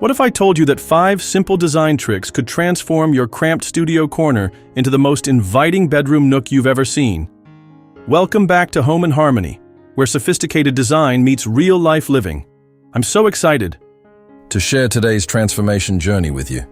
What if I told you that 5 simple design tricks could transform your cramped studio corner into the most inviting bedroom nook you've ever seen? Welcome back to Home and Harmony, where sophisticated design meets real-life living. I'm so excited to share today's transformation journey with you,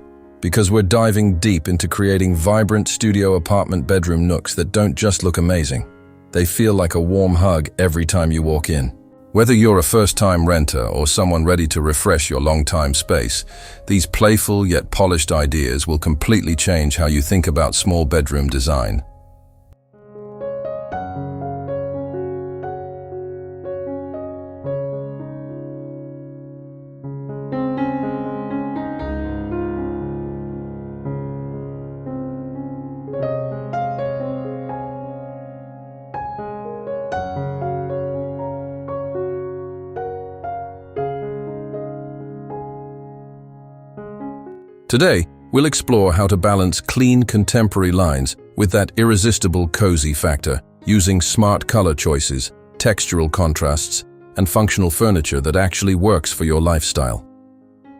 because we're diving deep into creating vibrant studio apartment bedroom nooks that don't just look amazing. They feel like a warm hug every time you walk in. Whether you're a first-time renter or someone ready to refresh your long-time space, these playful yet polished ideas will completely change how you think about small bedroom design. Today, we'll explore how to balance clean contemporary lines with that irresistible cozy factor, using smart color choices, textural contrasts, and functional furniture that actually works for your lifestyle.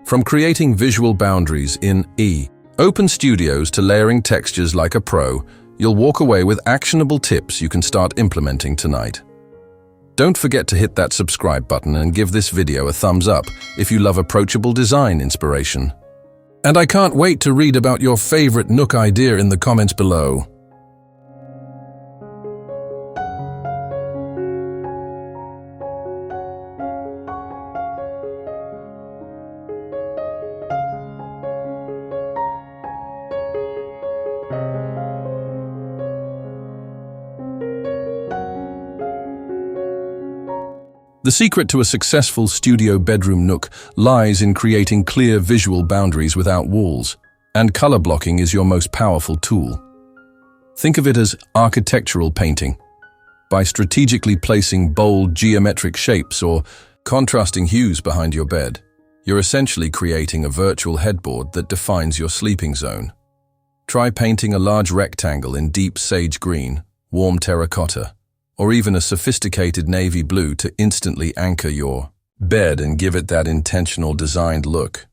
From creating visual boundaries in open studios to layering textures like a pro, you'll walk away with actionable tips you can start implementing tonight. Don't forget to hit that subscribe button and give this video a thumbs up if you love approachable design inspiration. And I can't wait to read about your favorite nook idea in the comments below. The secret to a successful studio bedroom nook lies in creating clear visual boundaries without walls, and color blocking is your most powerful tool. Think of it as architectural painting. By strategically placing bold geometric shapes or contrasting hues behind your bed, you're essentially creating a virtual headboard that defines your sleeping zone. Try painting a large rectangle in deep sage green, warm terracotta, or even a sophisticated navy blue to instantly anchor your bed and give it that intentional designed look.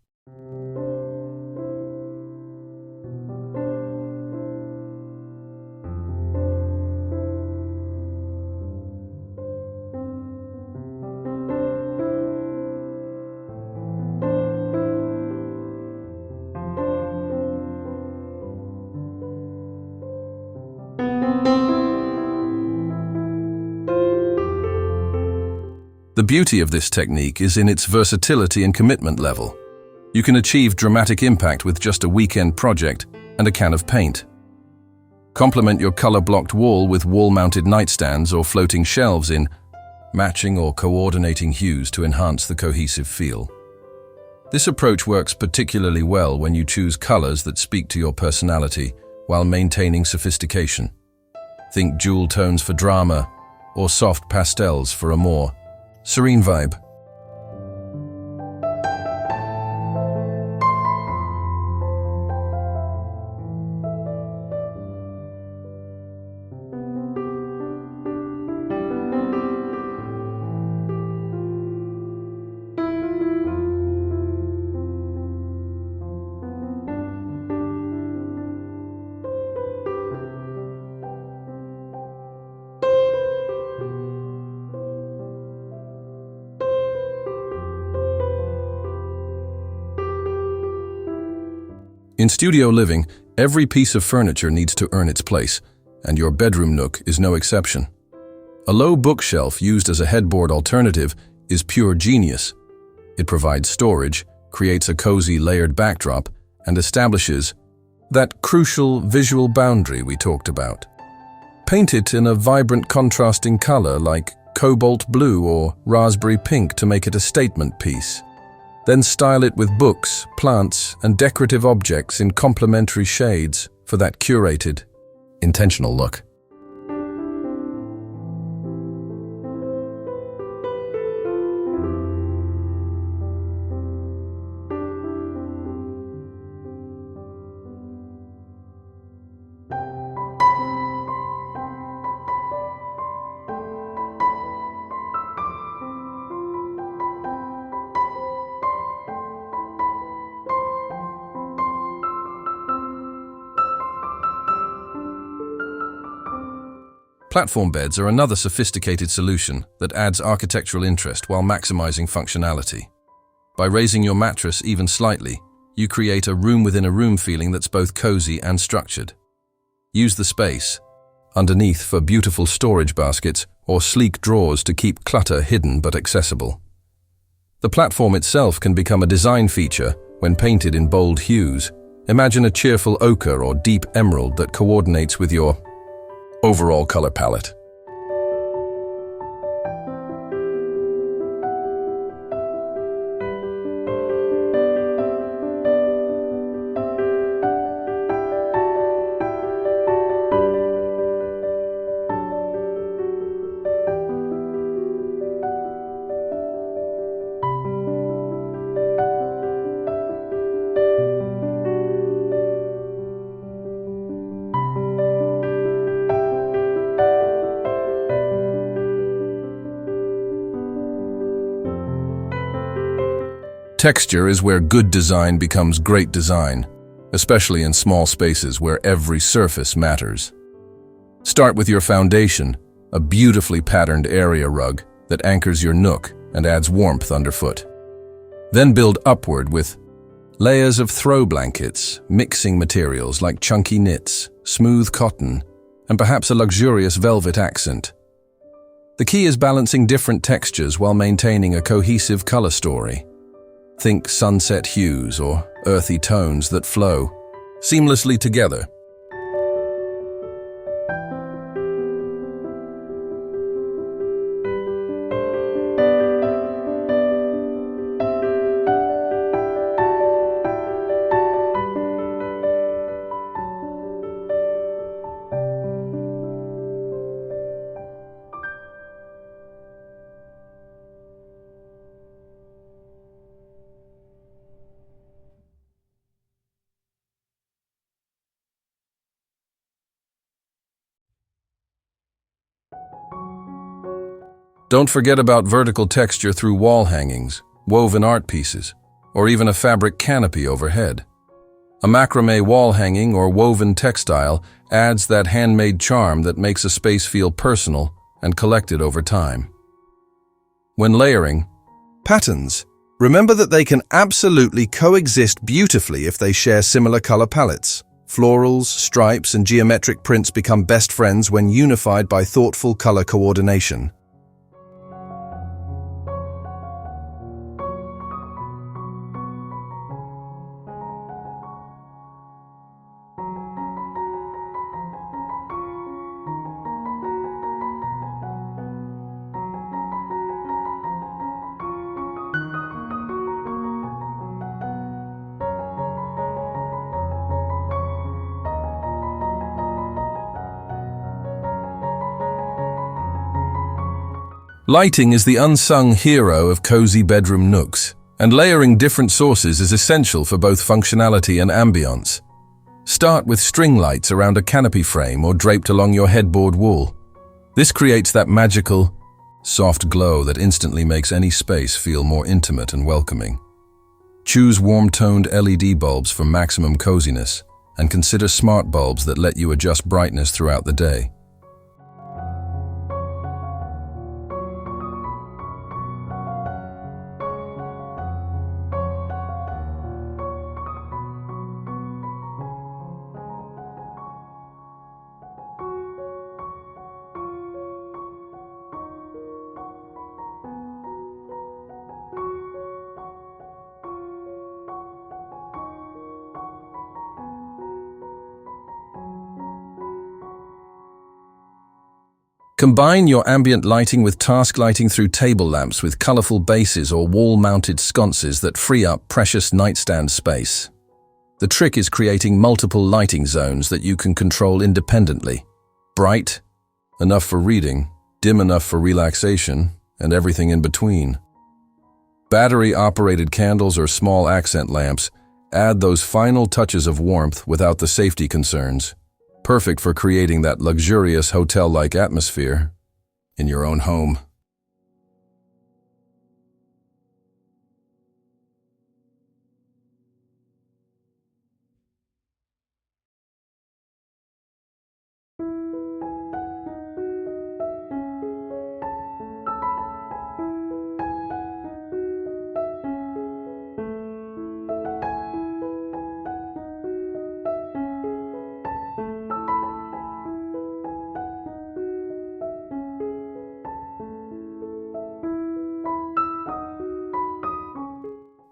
The beauty of this technique is in its versatility and commitment level. You can achieve dramatic impact with just a weekend project and a can of paint. Complement your color-blocked wall with wall-mounted nightstands or floating shelves in matching or coordinating hues to enhance the cohesive feel. This approach works particularly well when you choose colors that speak to your personality while maintaining sophistication. Think jewel tones for drama or soft pastels for a more serene vibe. In studio living, every piece of furniture needs to earn its place, and your bedroom nook is no exception. A low bookshelf used as a headboard alternative is pure genius. It provides storage, creates a cozy layered backdrop, and establishes that crucial visual boundary we talked about. Paint it in a vibrant contrasting color like cobalt blue or raspberry pink to make it a statement piece. Then style it with books, plants, and decorative objects in complementary shades for that curated, intentional look. Platform beds are another sophisticated solution that adds architectural interest while maximizing functionality. By raising your mattress even slightly, you create a room-within-a-room feeling that's both cozy and structured. Use the space underneath for beautiful storage baskets or sleek drawers to keep clutter hidden but accessible. The platform itself can become a design feature when painted in bold hues. Imagine a cheerful ochre or deep emerald that coordinates with your overall color palette. Texture is where good design becomes great design, especially in small spaces where every surface matters. Start with your foundation, a beautifully patterned area rug that anchors your nook and adds warmth underfoot. Then build upward with layers of throw blankets, mixing materials like chunky knits, smooth cotton, and perhaps a luxurious velvet accent. The key is balancing different textures while maintaining a cohesive color story. Think sunset hues or earthy tones that flow seamlessly together. Don't forget about vertical texture through wall hangings, woven art pieces, or even a fabric canopy overhead. A macrame wall hanging or woven textile adds that handmade charm that makes a space feel personal and collected over time. When layering Patterns. Remember that they can absolutely coexist beautifully if they share similar color palettes. Florals, stripes, and geometric prints become best friends when unified by thoughtful color coordination. Lighting is the unsung hero of cozy bedroom nooks, and layering different sources is essential for both functionality and ambience. Start with string lights around a canopy frame or draped along your headboard wall. This creates that magical, soft glow that instantly makes any space feel more intimate and welcoming. Choose warm-toned LED bulbs for maximum coziness, and consider smart bulbs that let you adjust brightness throughout the day. Combine your ambient lighting with task lighting through table lamps with colorful bases or wall-mounted sconces that free up precious nightstand space. The trick is creating multiple lighting zones that you can control independently. Bright, enough for reading, dim enough for relaxation, and everything in between. Battery-operated candles or small accent lamps add those final touches of warmth without the safety concerns. Perfect for creating that luxurious hotel-like atmosphere in your own home.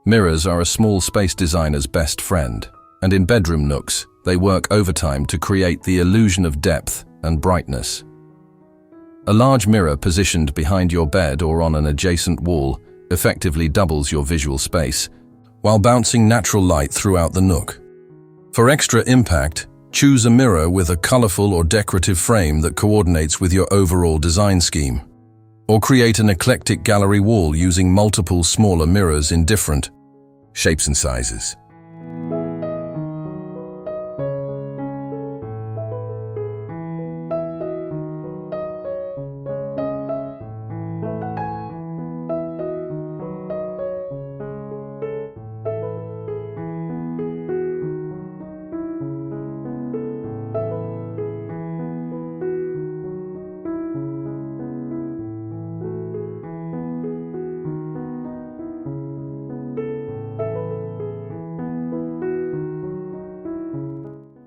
Mirrors are a small space designer's best friend, and in bedroom nooks, they work overtime to create the illusion of depth and brightness. A large mirror positioned behind your bed or on an adjacent wall effectively doubles your visual space, while bouncing natural light throughout the nook. For extra impact, choose a mirror with a colorful or decorative frame that coordinates with your overall design scheme. Or create an eclectic gallery wall using multiple smaller mirrors in different shapes and sizes.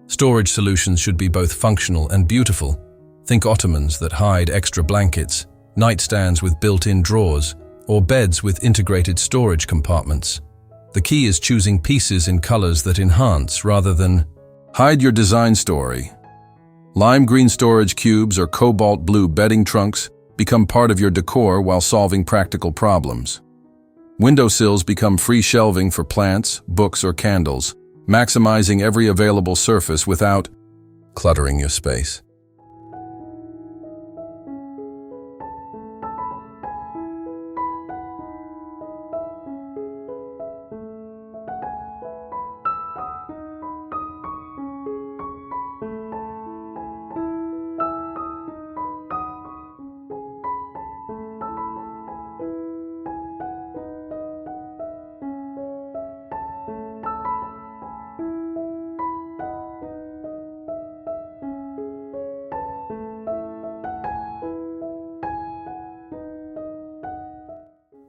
Storage solutions should be both functional and beautiful. Think ottomans that hide extra blankets, nightstands with built-in drawers, or beds with integrated storage compartments. The key is choosing pieces in colors that enhance rather than hide your design story. Lime green storage cubes or cobalt blue bedding trunks become part of your decor while solving practical problems. Windowsills become free shelving for plants, books, or candles, maximizing every available surface without cluttering your space.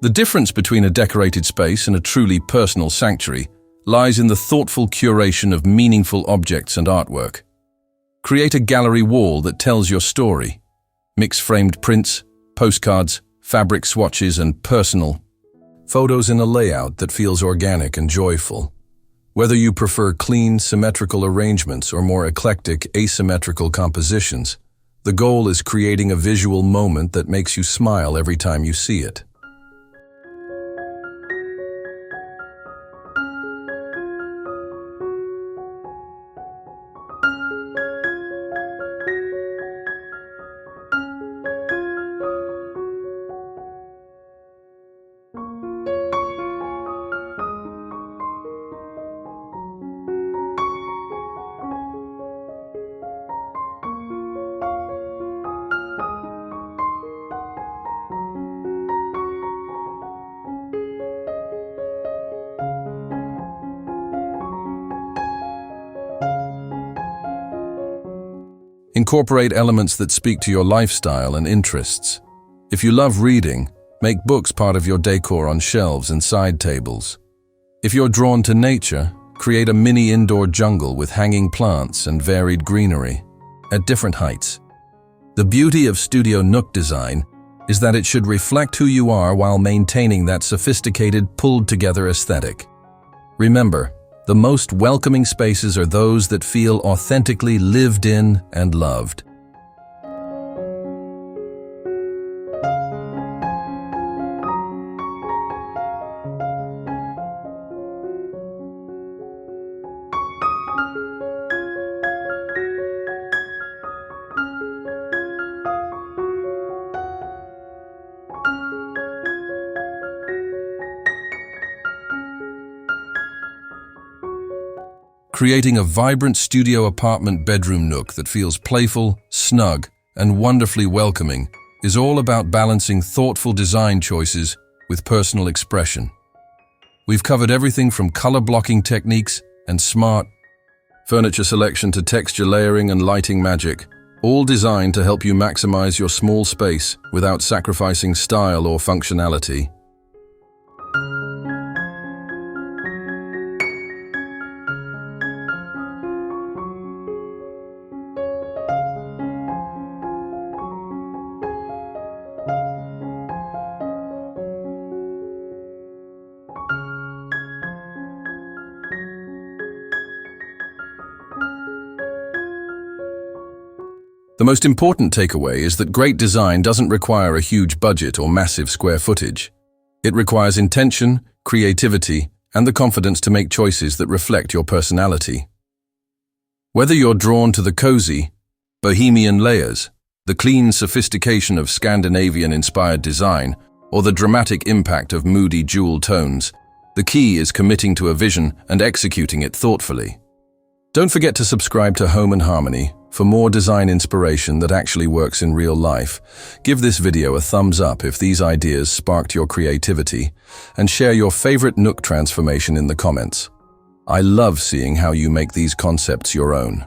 The difference between a decorated space and a truly personal sanctuary lies in the thoughtful curation of meaningful objects and artwork. Create a gallery wall that tells your story. Mix framed prints, postcards, fabric swatches, and personal photos in a layout that feels organic and joyful. Whether you prefer clean, symmetrical arrangements or more eclectic, asymmetrical compositions, the goal is creating a visual moment that makes you smile every time you see it. Incorporate elements that speak to your lifestyle and interests. If you love reading, make books part of your decor on shelves and side tables. If you're drawn to nature, create a mini indoor jungle with hanging plants and varied greenery at different heights. The beauty of studio nook design is that it should reflect who you are while maintaining that sophisticated, pulled-together aesthetic. Remember, the most welcoming spaces are those that feel authentically lived in and loved. Creating a vibrant studio apartment bedroom nook that feels playful, snug, and wonderfully welcoming is all about balancing thoughtful design choices with personal expression. We've covered everything from color blocking techniques and smart furniture selection to texture layering and lighting magic, all designed to help you maximize your small space without sacrificing style or functionality. The most important takeaway is that great design doesn't require a huge budget or massive square footage. It requires intention, creativity, and the confidence to make choices that reflect your personality. Whether you're drawn to the cozy, bohemian layers, the clean sophistication of Scandinavian-inspired design, or the dramatic impact of moody jewel tones, the key is committing to a vision and executing it thoughtfully. Don't forget to subscribe to Home & Harmony for more design inspiration that actually works in real life. Give this video a thumbs up if these ideas sparked your creativity, and share your favorite nook transformation in the comments. I love seeing how you make these concepts your own.